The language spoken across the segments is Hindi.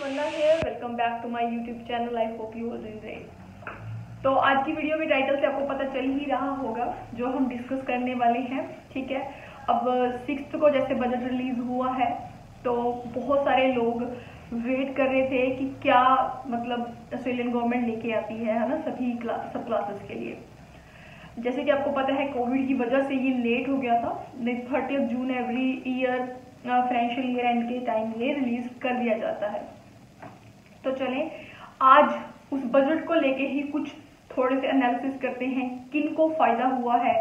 सुपर्णा है। Welcome back to my YouTube channel. I hope you are in great. तो आज की वीडियो के टाइटल से आपको पता चल ही रहा होगा जो हम डिस्कस करने वाले हैं। ठीक है, अब 6 को जैसे बजट रिलीज हुआ है तो बहुत सारे लोग वेट कर रहे थे कि क्या मतलब ऑस्ट्रेलियन गवर्नमेंट लेके आती है ना, सब क्लासेस के लिए। जैसे कि आपको पता है कोविड की वजह से ये लेट हो गया था। 30 June every year financial year and के टाइम ये रिलीज कर दिया जाता है। तो चलें आज उस बजट को लेके ही कुछ थोड़े से एनालिसिस करते हैं, किन को फायदा हुआ है,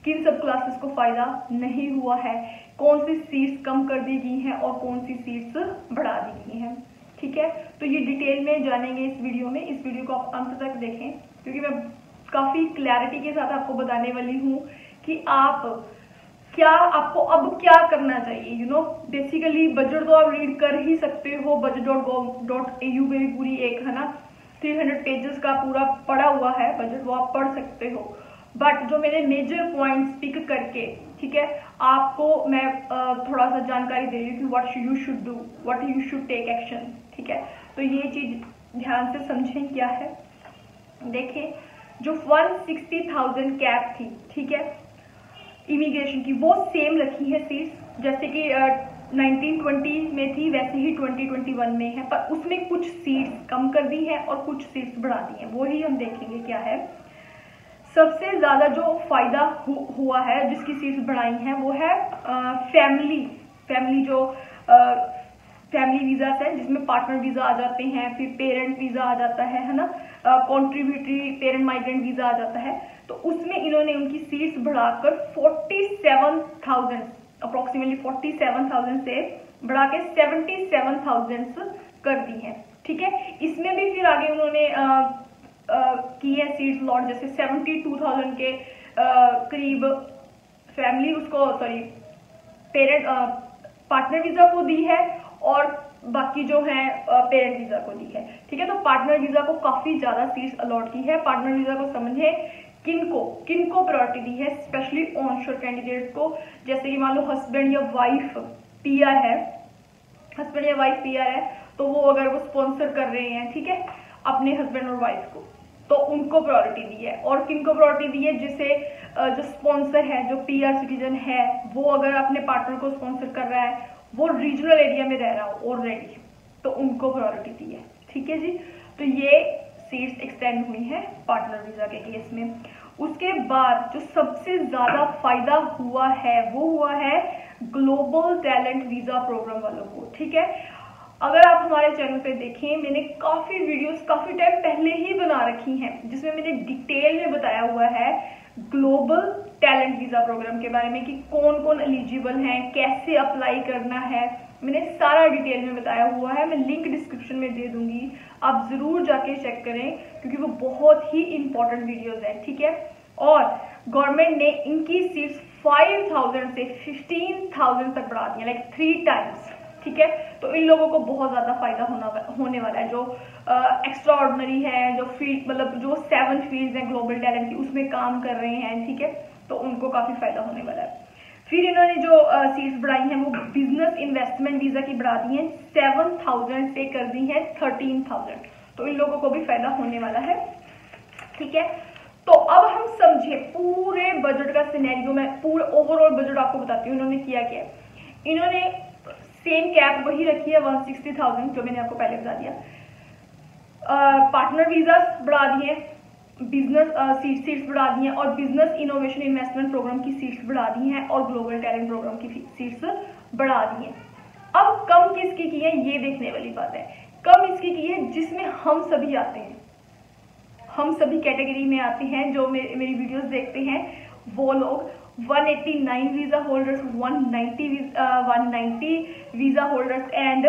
किन सब क्लासेस को फायदा नहीं हुआ है, कौन सी सीट्स कम कर दी गई हैं और कौन सी सीट्स बढ़ा दी गई हैं। ठीक है, तो ये डिटेल में जानेंगे इस वीडियो में। इस वीडियो को आप अंत तक देखें क्योंकि मैं काफी क्लैरिटी के साथ आपको बताने वाली हूँ कि आपको अब क्या करना चाहिए। बेसिकली बजट तो आप रीड कर ही सकते हो, budget.gov.au में भी पूरी एक है ना 300 पेजेस का पूरा पढ़ा हुआ है बजट, वो आप पढ़ सकते हो। बट जो मैंने मेजर पॉइंट्स पिक करके, ठीक है, आपको मैं थोड़ा सा जानकारी दे रही हूँ कि what you should do, what you should take action. ठीक है, तो ये चीज ध्यान से समझें क्या है। देखें, जो 160,000 कैप थी, ठीक है, इमिग्रेशन की, वो सेम रखी है सीट्स, जैसे कि 1920 में थी वैसे ही 2021 में है, पर उसमें कुछ सीट्स कम कर दी है और कुछ सीट्स बढ़ा दी है। वो ही हम देखेंगे क्या है। सबसे ज्यादा जो फायदा हुआ है, जिसकी सीट्स बढ़ाई हैं, वो है फैमिली जो फैमिली वीजा है, जिसमें पार्टनर वीजा आ जाते हैं, फिर पेरेंट वीजा आ जाता है ना, कॉन्ट्रीब्यूटरी पेरेंट माइग्रेंट वीजा आ जाता है। तो उसमें इन्होंने उनकी सीट्स बढ़ाकर 47,000 अप्रोक्सीमेटली 47,000 से बढ़ा के 77,000 कर दी है। ठीक है, इसमें भी फिर आगे उन्होंने की है सीट्स लॉट, जैसे 72,000 के करीब फैमिली पेरेंट पार्टनर वीजा को दी है और बाकी जो है पेरेंट वीजा को दी है। ठीक है, तो पार्टनर वीजा को काफी ज्यादा सीट्स अलॉट की है। पार्टनर वीजा को समझे किनको प्रायोरिटी दी है, स्पेशली ऑनशोर कैंडिडेट्स को। जैसे कि मान लो हस्बैंड या वाइफ पीआर है, तो वो अगर वो स्पॉन्सर कर रहे हैं, ठीक है, अपने हस्बैंड और वाइफ को, तो उनको प्रायोरिटी दी है। और किनको प्रायोरिटी दी है, जिसे जो स्पॉन्सर है, जो पीआर सिटीजन है, वो अगर अपने पार्टनर को स्पॉन्सर कर रहा है, वो रीजनल एरिया में रह रहा हो ऑलरेडी, तो उनको प्रायोरिटी दी है। ठीक है जी, तो ये सीट्स एक्सटेंड हुई है पार्टनर वीजा के केस में। उसके बाद जो सबसे ज्यादा फायदा हुआ है वो हुआ है ग्लोबल टैलेंट वीजा प्रोग्राम वालों को। ठीक है, अगर आप हमारे चैनल पे देखें, मैंने काफी वीडियोस काफी टाइम पहले ही बना रखी हैं जिसमें मैंने डिटेल में बताया हुआ है ग्लोबल टैलेंट वीजा प्रोग्राम के बारे में कि कौन कौन एलिजिबल हैं, कैसे अप्लाई करना है। मैंने सारा डिटेल में बताया हुआ है, मैं लिंक डिस्क्रिप्शन में दे दूंगी, आप जरूर जाके चेक करें क्योंकि वो बहुत ही इंपॉर्टेंट वीडियोस है। ठीक है, और गवर्नमेंट ने इनकी सीट्स 5,000 से 15,000 तक बढ़ा दी, लाइक 3 टाइम्स। ठीक है, तो इन लोगों को बहुत ज्यादा फायदा होने वाला है। जो एक्स्ट्रा ऑर्डिनरी है, जो फील्ड मतलब जो 7 फील्ड्स हैं ग्लोबल टैलेंट की, उसमें काम कर रहे हैं, ठीक है, तो उनको काफी फायदा होने वाला है। फिर इन्होंने जो सीट्स बढ़ाई हैं वो बिजनेस इन्वेस्टमेंट वीजा की बढ़ा दी है, 7,000 से कर दी है 13,000, तो इन लोगों को भी फायदा होने वाला है। ठीक है, तो अब हम समझे पूरे बजट का सिनेरियो। मैं पूरा ओवरऑल बजट आपको बताती हूँ इन्होंने किया क्या। इन्होंने सेम कैप वही रखी है 160,000 जो मैंने आपको पहले बता दिया। पार्टनर वीजा बढ़ा दिए, बिजनेस सीट्स बढ़ा दी हैं और बिजनेस इनोवेशन इन्वेस्टमेंट प्रोग्राम की सीट्स बढ़ा दी हैं और ग्लोबल टैलेंट प्रोग्राम की सीट्स बढ़ा दी हैं। अब कम किसकी की है ये देखने वाली बात है। कम इसकी की है जिसमें हम सभी आते हैं, हम सभी कैटेगरी में आते हैं। जो मेरी वीडियोस देखते हैं वो लोग 189 visa holders, 190 visa holders and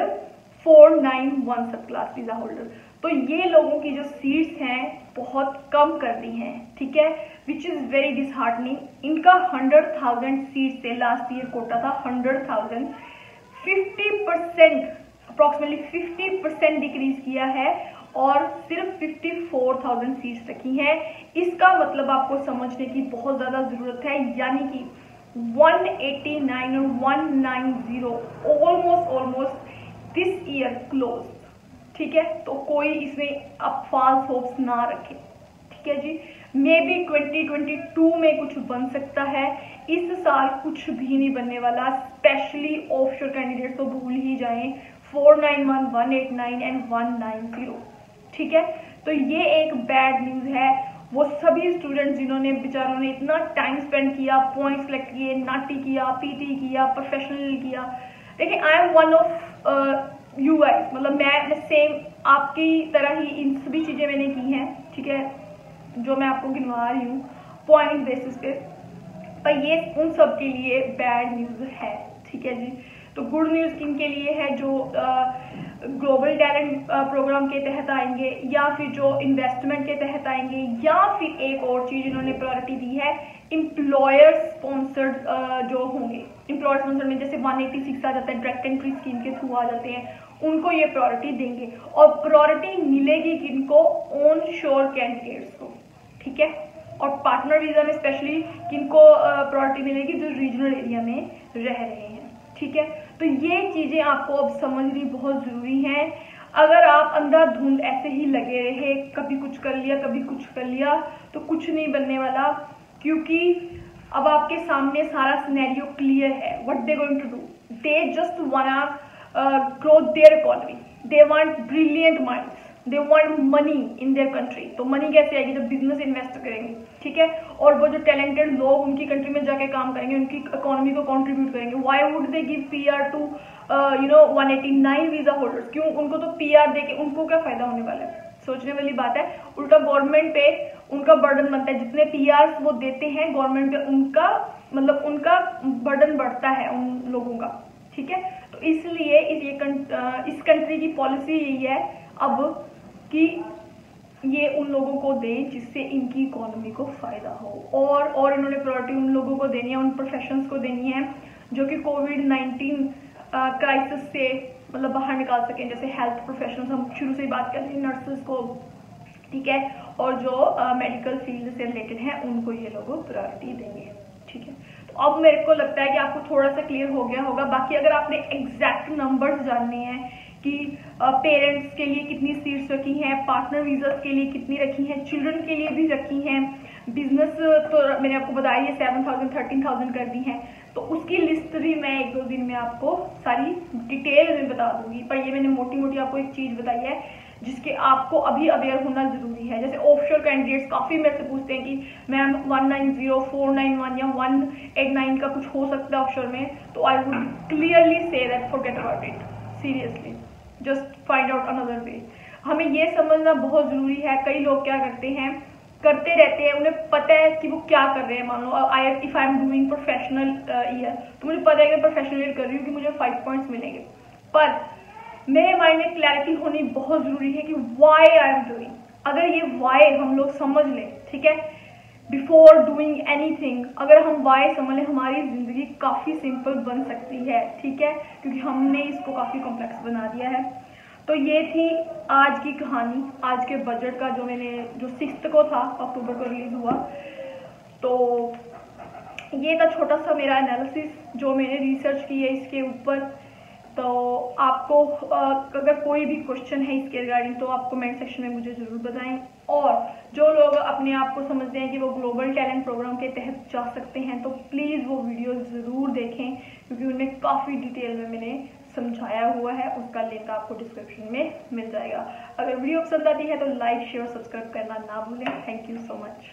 491 सब क्लास वीजा होल्डर। तो ये लोगों की जो सीट्स हैं बहुत कम कर दी हैं। ठीक है, विच इज वेरी डिसहार्टनिंग। इनका 100,000 सीट से लास्ट ईयर कोटा था 100,000, 50% अप्रोक्सीमेटली 50% डिक्रीज किया है और सिर्फ 54,000 सीट्स रखी हैं। इसका मतलब आपको समझने की बहुत ज्यादा जरूरत है, यानी कि 189 और 190 ऑलमोस्ट दिस ईयर क्लोज ठीक है, तो कोई इसमें आप फॉल्स होप्स ना रखें, ठीक है जी। मे बी 2022 में कुछ बन सकता है, इस साल कुछ भी नहीं बनने वाला, स्पेशली ऑफशोर कैंडिडेट तो भूल ही जाएं, 491, 189 एंड 190, ठीक है। तो ये एक बैड न्यूज है। वो सभी स्टूडेंट्स जिन्होंने बेचारों ने इतना टाइम स्पेंड किया, पॉइंट्स कलेक्ट किए, नाटी किया, पीटी किया, प्रोफेशनल किया, देखिए I am one of you guys, मतलब मैं सेम आपकी तरह ही इन सभी चीजें मैंने की हैं, ठीक है, जो मैं आपको गिनवा रही हूँ पॉइंट बेसिस पे, पर ये उन सब के लिए बैड न्यूज है, ठीक है जी। तो गुड न्यूज किनके लिए है, जो ग्लोबल टैलेंट प्रोग्राम के तहत आएंगे, या फिर जो इन्वेस्टमेंट के तहत आएंगे, या फिर एक और चीज इन्होंने प्रायोरिटी दी है, एम्प्लॉयर स्पॉन्सर्ड जो होंगे, एम्प्लॉयर स्पॉन्सर्ड में जैसे 186 आ जाता है, डायरेक्ट एंट्री स्कीम के थ्रू आ जाते हैं, उनको ये प्रायोरिटी देंगे। और प्रायोरिटी मिलेगी किनको, ऑन शोर कैंडिडेट्स को, ठीक है। और पार्टनर वीजा में स्पेशली किनको प्रायोरिटी मिलेगी, जो रीजनल एरिया में रह रहे हैं, ठीक है। तो ये चीजें आपको अब समझनी बहुत जरूरी है। अगर आप अंधाधुंध ऐसे ही लगे रहे, कभी कुछ कर लिया कभी कुछ कर लिया, तो कुछ नहीं बनने वाला, क्योंकि अब आपके सामने सारा सिनेरियो क्लियर है। What they going to do, they just want grow their economy, they want brilliant minds, they want money in their country. तो मनी कैसे आएगी, जब बिजनेस इन्वेस्ट करेंगे, ठीक है, और वो जो टैलेंटेड लोग उनकी कंट्री में जाके काम करेंगे, उनकी इकोनॉमी को कंट्रीब्यूट करेंगे। Why would they give PR to 189 visa holders, क्यों उनको तो पीआर देके उनको क्या फायदा होने वाला है, सोचने वाली बात है। उल्टा गवर्नमेंट पे उनका बर्डन बनता है, जितने पीआर वो देते हैं गवर्नमेंट पे, उनका मतलब उनका बर्डन बढ़ता है उन लोगों का, ठीक है। तो इसलिए इस कंट्री की पॉलिसी यही है अब कि ये उन लोगों को दें जिससे इनकी इकोनॉमी को फायदा हो, और इन्होंने प्रायोरिटी उन लोगों को देनी है, उन प्रोफेशंस को देनी है जो कि कोविड-19 क्राइसिस से मतलब बाहर निकाल सकें, जैसे हेल्थ प्रोफेशनल्स, हम शुरू से ही बात कर रहे हैं, नर्सेस को, ठीक है, और जो मेडिकल फील्ड से रिलेटेड हैं उनको ये लोग प्रायोरिटी देंगे, ठीक है। तो अब मेरे को लगता है कि आपको थोड़ा सा क्लियर हो गया होगा। बाकी अगर आपने एग्जैक्ट नंबर्स जानने हैं कि पेरेंट्स के लिए कितनी सीट्स रखी हैं, पार्टनर वीजास के लिए कितनी रखी हैं, चिल्ड्रन के लिए भी रखी हैं, बिजनेस तो मैंने आपको बताया ये 7,000 13,000 कर दी हैं, तो उसकी लिस्ट भी मैं 1-2 दिन में आपको सारी डिटेल में बता दूंगी। पर ये मैंने मोटी मोटी आपको एक चीज बताई है जिसके आपको अभी अवेयर होना जरूरी है। जैसे ऑफशोर कैंडिडेट्स काफी मेरे से पूछते हैं कि मैम 190, 491 या 189 का कुछ हो सकता है ऑफशोर में, तो I would clearly say that forget about it, seriously just find out another way. हमें ये समझना बहुत जरूरी है। कई लोग क्या करते हैं, करते रहते हैं, उन्हें पता है कि वो क्या कर रहे हैं। मान लो if I am doing professional year, तो मुझे पता है कि प्रोफेशनल ईयर कर रही हूँ कि मुझे 5 पॉइंट्स मिलेंगे, पर मेरे माइंड में क्लैरिटी होनी बहुत जरूरी है कि व्हाई आई एम डूइंग। अगर ये व्हाई हम लोग समझ लें, ठीक है, बिफोर डूइंग एनीथिंग, अगर हम व्हाई समझ लें, हमारी जिंदगी काफी सिंपल बन सकती है, ठीक है, क्योंकि हमने इसको काफी कॉम्प्लेक्स बना दिया है। तो ये थी आज की कहानी, आज के बजट का, जो 6 को था, अक्टूबर को रिलीज हुआ। तो ये था छोटा सा मेरा एनालिसिस जो मैंने रिसर्च की है इसके ऊपर। तो आपको अगर कोई भी क्वेश्चन है इसके रिगार्डिंग तो आप कमेंट सेक्शन में मुझे ज़रूर बताएं। और जो लोग अपने आप को समझते हैं कि वो ग्लोबल टैलेंट प्रोग्राम के तहत जा सकते हैं, तो प्लीज़ वो वीडियो ज़रूर देखें, क्योंकि उनमें काफ़ी डिटेल में मैंने समझाया हुआ है। उसका लिंक आपको डिस्क्रिप्शन में मिल जाएगा। अगर वीडियो पसंद आती है तो लाइक, शेयर, सब्सक्राइब करना ना भूलें। Thank you so much.